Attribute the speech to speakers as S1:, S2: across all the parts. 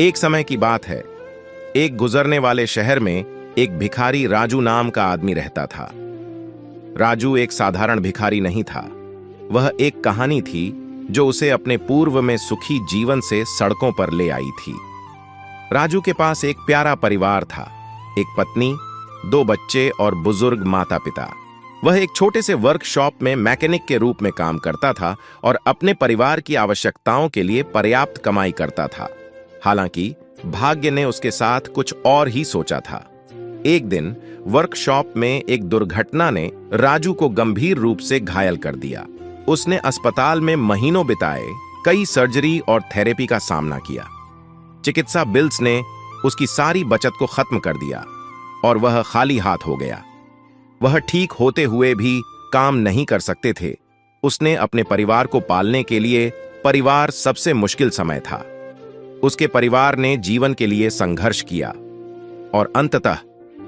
S1: एक समय की बात है। एक गुजरने वाले शहर में एक भिखारी राजू नाम का आदमी रहता था। राजू एक साधारण भिखारी नहीं था। वह एक कहानी थी जो उसे अपने पूर्व में सुखी जीवन से सड़कों पर ले आई थी। राजू के पास एक प्यारा परिवार था, एक पत्नी, 2 बच्चे और बुजुर्ग माता पिता। वह एक छोटे से वर्कशॉप में मैकेनिक के रूप में काम करता था और अपने परिवार की आवश्यकताओं के लिए पर्याप्त कमाई करता था। हालांकि भाग्य ने उसके साथ कुछ और ही सोचा था। एक दिन वर्कशॉप में एक दुर्घटना ने राजू को गंभीर रूप से घायल कर दिया। उसने अस्पताल में महीनों बिताए, कई सर्जरी और थेरेपी का सामना किया। चिकित्सा बिल्स ने उसकी सारी बचत को खत्म कर दिया और वह खाली हाथ हो गया। वह ठीक होते हुए भी काम नहीं कर सकते थे। उसने अपने परिवार को पालने के लिए परिवार सबसे मुश्किल समय था। उसके परिवार ने जीवन के लिए संघर्ष किया और अंततः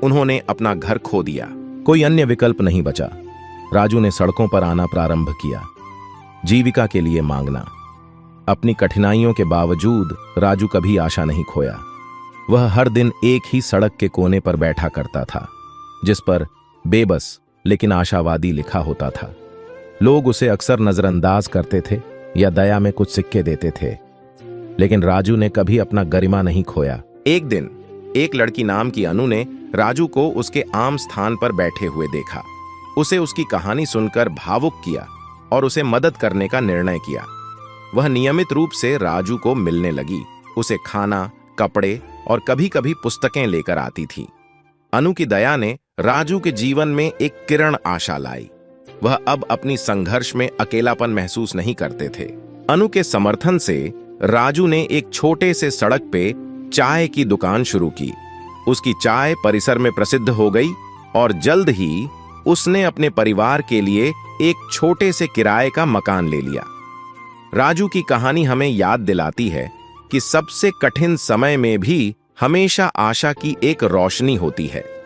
S1: उन्होंने अपना घर खो दिया। कोई अन्य विकल्प नहीं बचा। राजू ने सड़कों पर आना प्रारंभ किया, जीविका के लिए मांगना। अपनी कठिनाइयों के बावजूद राजू कभी आशा नहीं खोया। वह हर दिन एक ही सड़क के कोने पर बैठा करता था, जिस पर बेबस लेकिन आशावादी लिखा होता था। लोग उसे अक्सर नजरअंदाज करते थे या दया में कुछ सिक्के देते थे, लेकिन राजू ने कभी अपना गरिमा नहीं खोया। एक दिन एक लड़की नाम की अनु ने राजू को उसके आम स्थान पर बैठे हुए देखा। उसे उसकी कहानी सुनकर भावुक किया और उसे मदद करने का निर्णय किया। वह नियमित रूप से राजू को मिलने लगी, उसे खाना, कपड़े और कभी-कभी पुस्तकें लेकर आती थी। अनु की दया ने राजू के जीवन में एक किरण आशा लाई। वह अब अपनी संघर्ष में अकेलापन महसूस नहीं करते थे। अनु के समर्थन से राजू ने एक छोटे से सड़क पे चाय की दुकान शुरू की। उसकी चाय परिसर में प्रसिद्ध हो गई और जल्द ही उसने अपने परिवार के लिए एक छोटे से किराए का मकान ले लिया। राजू की कहानी हमें याद दिलाती है कि सबसे कठिन समय में भी हमेशा आशा की एक रोशनी होती है।